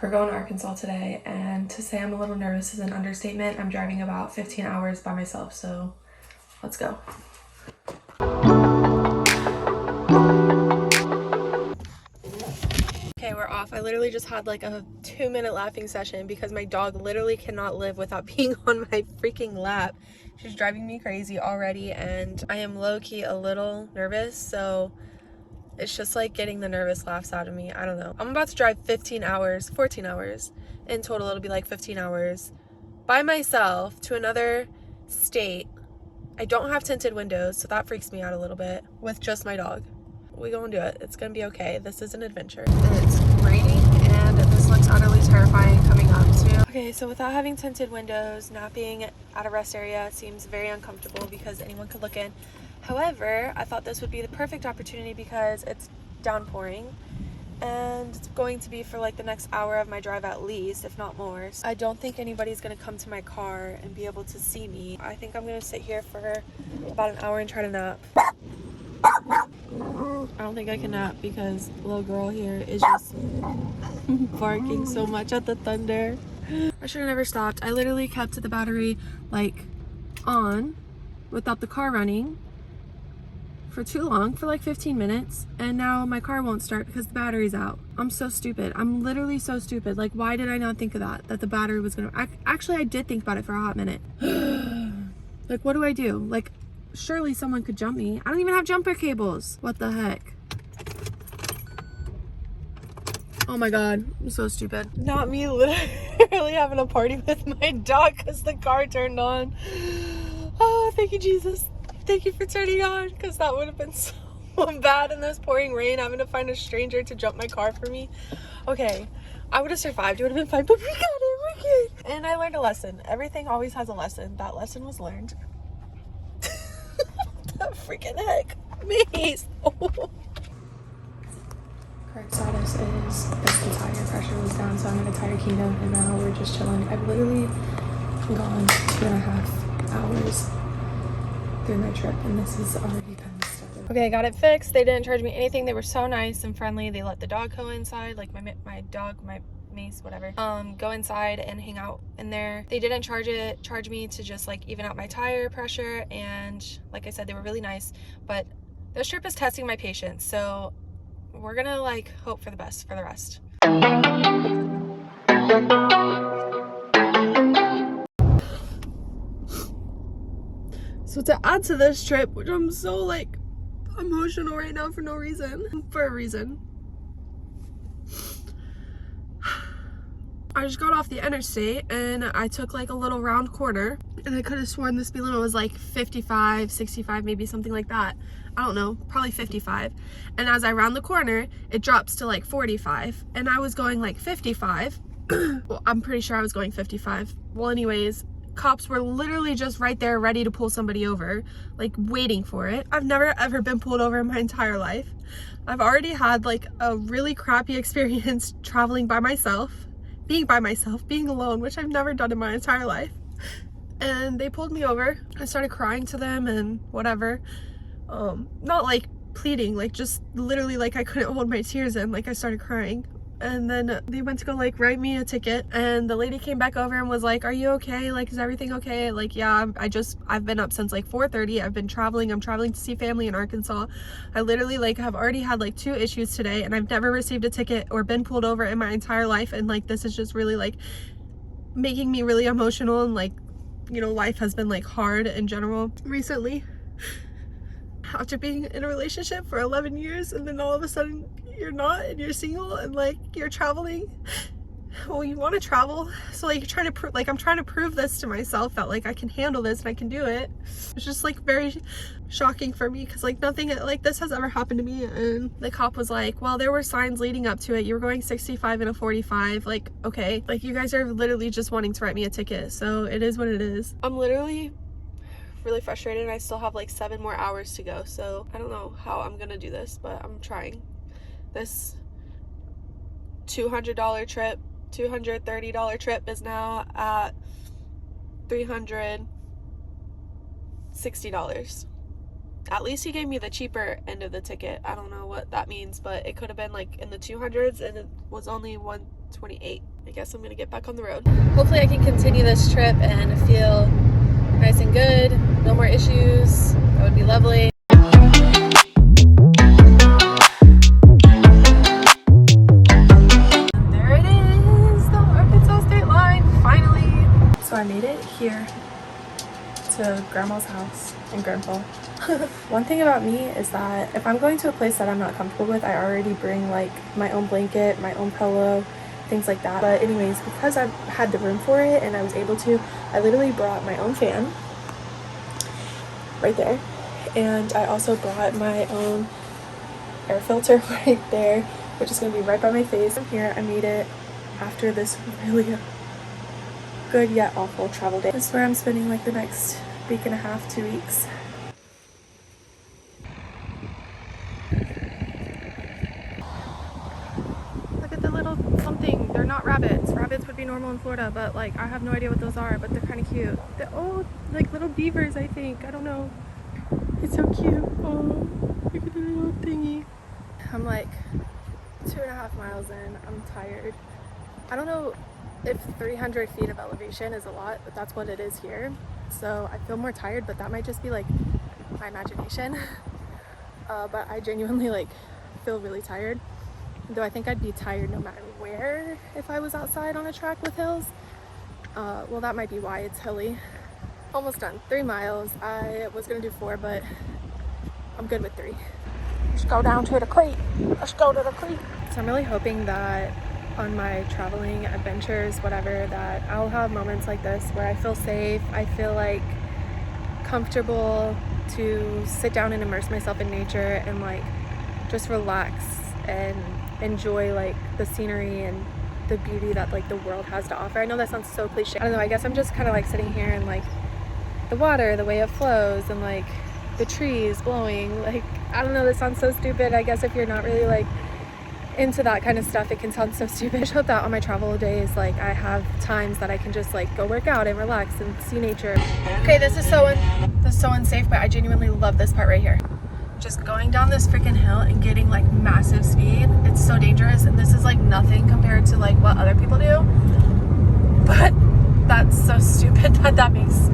We're going to Arkansas today, and to say I'm a little nervous is an understatement. I'm driving about 15 hours by myself, so let's go. Okay, we're off. I literally just had like a 2-minute laughing session because my dog literally cannot live without being on my freaking lap. She's driving me crazy already, and I am low-key a little nervous, so it's just like getting the nervous laughs out of me. I don't know. I'm about to drive 14 hours. In total, it'll be like 15 hours by myself to another state. I don't have tinted windows, so that freaks me out a little bit with just my dog. We gonna do it. It's gonna be okay. This is an adventure. It's raining and this looks utterly terrifying coming up too. Okay, so without having tinted windows, napping at a rest area seems very uncomfortable because anyone could look in. However, I thought this would be the perfect opportunity because it's downpouring and it's going to be for like the next hour of my drive at least, if not more. I don't think anybody's gonna come to my car and be able to see me. I think I'm gonna sit here for about an hour and try to nap. I don't think I can nap because little girl here is just barking so much at the thunder. I should have never stopped. I literally kept the battery like on without the car running for too long, for like 15 minutes, and now my car won't start because the battery's out. I'm so stupid. I'm literally so stupid. Like, why did I not think of that the battery was gonna actually I did think about it for a hot minute. Like, what do I do? Like, surely someone could jump me. I don't even have jumper cables. What the heck? Oh my god, I'm so stupid. Not me literally having a party with my dog because the car turned on. Oh, thank you, Jesus. Thank you for turning on, because that would have been so bad in this pouring rain, having to find a stranger to jump my car for me. Okay, I would have survived. It would have been fine, but we got it. We're good. And I learned a lesson. Everything always has a lesson. That lesson was learned. What the freaking heck? Maze. Oh. Correct status is that the tire pressure was down, so I'm in a tire kingdom, and now we're just chilling. I've literally gone 2.5 hours through my trip, and this is already kind of stupid. Okay, I got it fixed. They didn't charge me anything. They were so nice and friendly. They let the dog go inside, like my dog, my Mace, whatever, go inside and hang out in there. They didn't charge me to just like even out my tire pressure, and like I said, they were really nice. But this trip is testing my patience, so we're gonna like hope for the best for the rest. So to add to this trip, which I'm so like emotional right now for no reason, for a reason, I just got off the interstate and I took like a little round corner, and I could have sworn the speed limit was like 55, 65, maybe something like that. I don't know, probably 55. And as I round the corner, it drops to like 45, and I was going like 55. Well, I'm pretty sure I was going 55. Well, anyways, cops were literally just right there ready to pull somebody over, like waiting for it. I've never ever been pulled over in my entire life. I've already had like a really crappy experience traveling by myself, being alone, which I've never done in my entire life. And they pulled me over. I started crying to them and whatever. Not like pleading, like just literally like I couldn't hold my tears in, like I started crying. And then they went to go like write me a ticket, and the lady came back over and was like, are you okay? Like, is everything okay? Like, yeah, I've been up since like 4:30. I've been traveling. I'm traveling to see family in Arkansas. I literally like have already had like 2 issues today, and I've never received a ticket or been pulled over in my entire life. And like, this is just really like making me really emotional, and like, you know, life has been like hard in general recently. After being in a relationship for 11 years, and then all of a sudden you're not, and you're single, and like you're traveling. Well, you want to travel, so like you're trying to prove, like I'm trying to prove this to myself that like I can handle this and I can do it. It's just like very shocking for me because like nothing like this has ever happened to me. And the cop was like, well, there were signs leading up to it. You were going 65 and a 45. Like, okay, like you guys are literally just wanting to write me a ticket, so it is what it is. I'm literally really frustrated, and I still have like 7 more hours to go, so I don't know how I'm gonna do this, but I'm trying. This $230 trip is now at $360. At least he gave me the cheaper end of the ticket. I don't know what that means, but it could have been like in the 200s, and it was only 28. I guess I'm gonna get back on the road. Hopefully I can continue this trip and feel nice and good. No more issues. That would be lovely. And there it is, the Arkansas state line, finally. So I made it here to grandma's house and grandpa. One thing about me is that if I'm going to a place that I'm not comfortable with, I already bring like my own blanket, my own pillow, things like that. But anyways, because I had the room for it and I was able to, I literally brought my own fan right there, and I also brought my own air filter right there, which is going to be right by my face. From here, I made it after this really good yet awful travel day. This is where I'm spending like the next week and a half, 2 weeks. Look at the little something. They're not rabbits. Rabbits would be normal in Florida, but like I have no idea what those are, but they're kind of cute. They're, oh, like little beavers, I think. I don't know. It's so cute. Oh, look at the little thingy. I'm like 2.5 miles in. I'm tired. I don't know if 300 feet of elevation is a lot, but that's what it is here. So I feel more tired, but that might just be like my imagination. But I genuinely like feel really tired. Though I think I'd be tired no matter where if I was outside on a track with hills. Well, that might be why it's hilly. Almost done. 3 miles. I was gonna do 4, but I'm good with 3. Let's go down to the creek. Let's go to the creek. So I'm really hoping that on my traveling adventures, whatever, that I'll have moments like this where I feel safe, I feel like comfortable to sit down and immerse myself in nature and like just relax and enjoy like the scenery and the beauty that like the world has to offer. I know that sounds so cliche. I don't know, I guess I'm just kind of like sitting here and like the water, the way it flows, and like the trees blowing, like I don't know, this sounds so stupid. I guess if you're not really like into that kind of stuff, it can sound so stupid. I just hope that on my travel days, like I have times that I can just like go work out and relax and see nature. Okay, this is so unsafe, but I genuinely love this part right here. Just going down this freaking hill and getting like massive speed. It's so dangerous, and this is like nothing compared to like what other people do. But that's so stupid that makes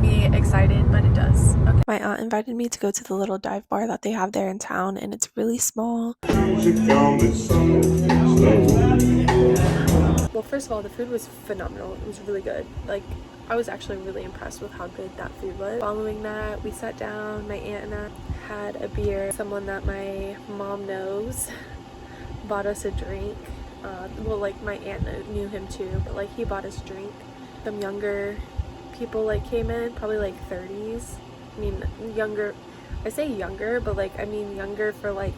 me excited, but it does. Okay. My aunt invited me to go to the little dive bar that they have there in town, and it's really small. Well, first of all, the food was phenomenal. It was really good. Like, I was actually really impressed with how good that food was. Following that, we sat down, my aunt and I had a beer. Someone that my mom knows bought us a drink. Well, like my aunt knew him too, but like he bought us a drink. Some younger people like came in, probably like 30s. I mean, younger, I say younger, but like I mean younger for like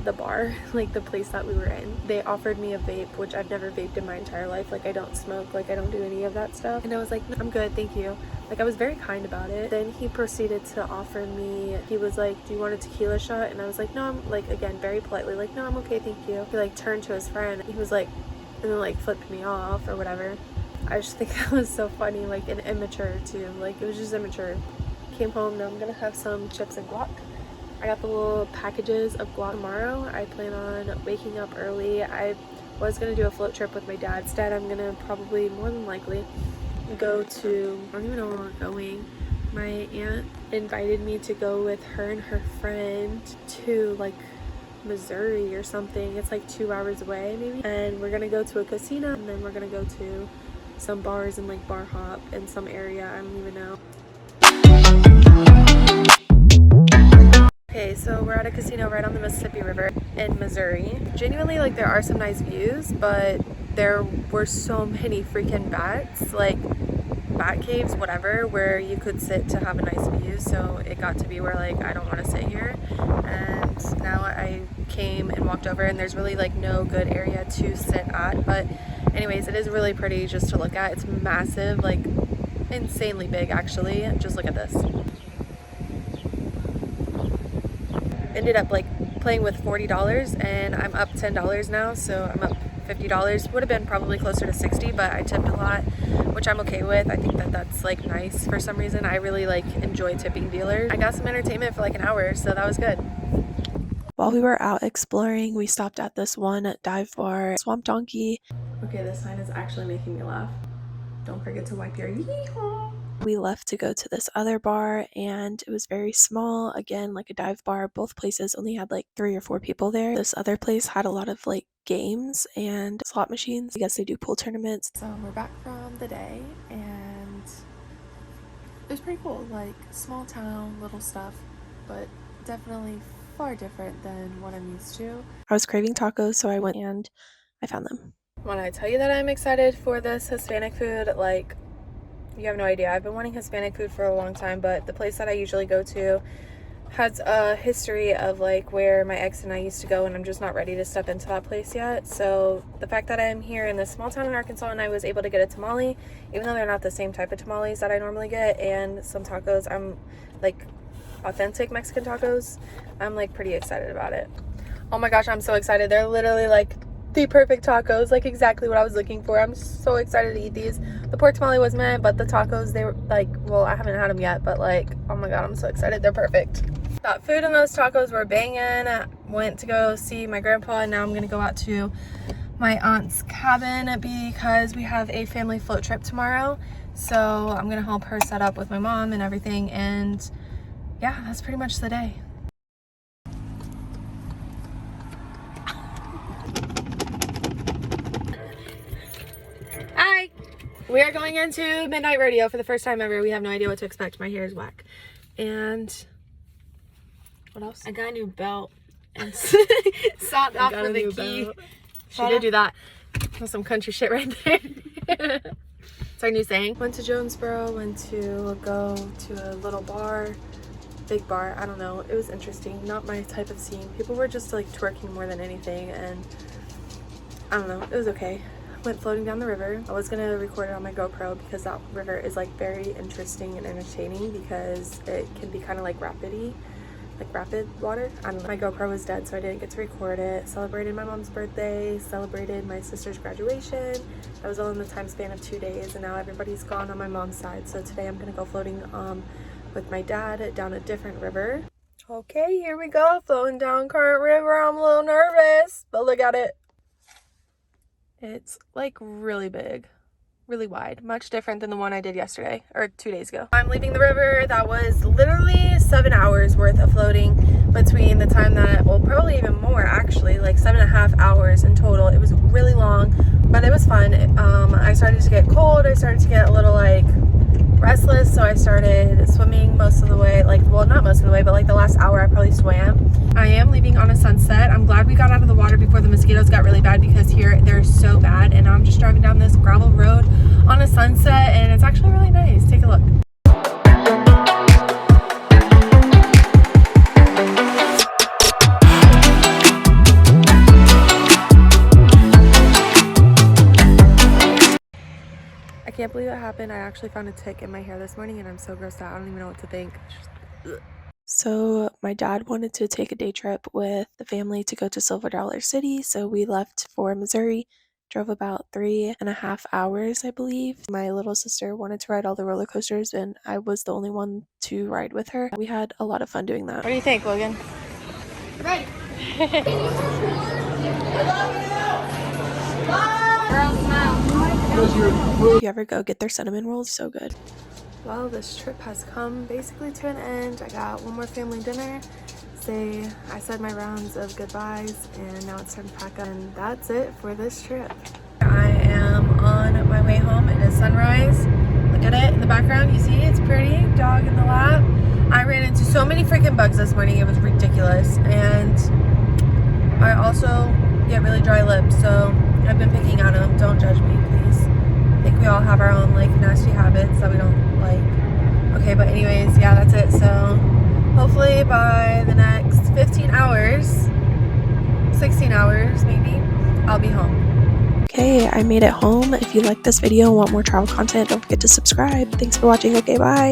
the bar, like the place that we were in. They offered me a vape, which I've never vaped in my entire life. Like I don't smoke, like I don't do any of that stuff. And I was like, no, I'm good, thank you. Like I was very kind about it. Then he proceeded to offer me, he was like, do you want a tequila shot? And I was like, no, I'm like, again, very politely, like, no, I'm okay, thank you. He like turned to his friend, he was like, and then like flipped me off or whatever. I just think that was so funny, like, and immature too. Like it was just immature. Came home, now I'm gonna have some chips and guac. I got the little packages of guac tomorrow. I plan on waking up early. I was gonna do a float trip with my dad. Instead, I'm gonna probably, more than likely, go to, I don't even know where we're going. My aunt invited me to go with her and her friend to like Missouri or something. It's like 2 hours away maybe. And we're gonna go to a casino, and then we're gonna go to some bars and like bar hop in some area. I don't even know. Okay, so we're at a casino right on the Mississippi River in Missouri. Genuinely, like, there are some nice views, but there were so many freaking bats, like bat caves, whatever, where you could sit to have a nice view. So it got to be where like I don't want to sit here. And now I came and walked over, and there's really like no good area to sit at. But anyways, it is really pretty just to look at. It's massive, like insanely big actually. Just look at this. Ended up like playing with $40, and I'm up $10 now, so I'm up $50. Would have been probably closer to $60, but I tipped a lot, which I'm okay with. I think that that's like nice for some reason. I really like enjoy tipping dealers. I got some entertainment for like an hour, so that was good. While we were out exploring, we stopped at this one dive bar, Swamp Donkey. Okay, this sign is actually making me laugh. Don't forget to wipe your yeehaw. We left to go to this other bar, and it was very small, again like a dive bar. Both places only had like 3 or 4 people there. This other place had a lot of like games and slot machines. I guess they do pool tournaments. So we're back from the day, and it was pretty cool. Like small town, little stuff, but definitely far different than what I'm used to. I was craving tacos, so I went and I found them. When I tell you that I'm excited for this Hispanic food, like, you have no idea. I've been wanting Hispanic food for a long time, but the place that I usually go to has a history of like where my ex and I used to go, and I'm just not ready to step into that place yet. So the fact that I'm here in this small town in Arkansas and I was able to get a tamale, even though they're not the same type of tamales that I normally get, and some tacos, I'm like authentic Mexican tacos, I'm like pretty excited about it. Oh my gosh, I'm so excited. They're literally like the perfect tacos, like exactly what I was looking for. I'm so excited to eat these. The pork tamale was meh, but the tacos, they were like, well, I haven't had them yet, but like, oh my god, I'm so excited. They're perfect. That food and those tacos were banging. Went to go see my grandpa, and now I'm gonna go out to my aunt's cabin because we have a family float trip tomorrow. So I'm gonna help her set up with my mom and everything, and yeah, that's pretty much the day. Hi! We are going into Midnight Rodeo for the first time ever. We have no idea what to expect. My hair is whack. And what else? I got a new belt And sought off for the key. She did do that. That's some country shit right there. It's our new saying. Went to Jonesboro, went to go to a little bar, big bar, I don't know. It was interesting. Not my type of scene. People were just like twerking more than anything, and I don't know. It was okay. Went floating down the river. I was gonna record it on my GoPro because that river is like very interesting and entertaining because it can be kind of like rapidy, like rapid water. I don't know. My GoPro was dead, so I didn't get to record it. Celebrated my mom's birthday, celebrated my sister's graduation. That was all in the time span of 2 days, and now everybody's gone on my mom's side. So today I'm gonna go floating with my dad down a different river. Okay, here we go, floating down Current River. I'm a little nervous, but look at it. It's like really big, really wide, much different than the one I did yesterday or 2 days ago. I'm leaving the river. That was literally 7 hours worth of floating between the time that, well, probably even more actually, like 7.5 hours in total. It was really long, but it was fun. I started to get cold. I started to get a little like restless, so I started swimming most of the way, like, well, not most of the way, but like the last hour I probably swam. I am leaving on a sunset. I'm glad we got out of the water before the mosquitoes got really bad, because here they're so bad, and I'm just driving down this gravel road on a sunset, and it's actually really nice. Take a look. I can't believe it happened. I actually found a tick in my hair this morning, and I'm so grossed out. I don't even know what to think. So my dad wanted to take a day trip with the family to go to Silver Dollar City, so we left for Missouri, drove about 3.5 hours, I believe. My little sister wanted to ride all the roller coasters, and I was the only one to ride with her. We had a lot of fun doing that. What do you think, Logan? Ready. If you ever go get their cinnamon rolls, so good. Well, this trip has come basically to an end. I got one more family dinner. I said my rounds of goodbyes, and now it's time to pack up. And that's it for this trip. I am on my way home. It is sunrise. Look at it in the background. You see, it's pretty. Dog in the lap. I ran into so many freaking bugs this morning. It was ridiculous. And I also get really dry lips, so I've been picking at them. Don't judge me, please. I think we all have our own like nasty habits that we don't like. Okay, but anyways, yeah, that's it. So hopefully by the next 15 hours, 16 hours maybe, I'll be home. Okay, I made it home. If you like this video and want more travel content, don't forget to subscribe. Thanks for watching. Okay, bye.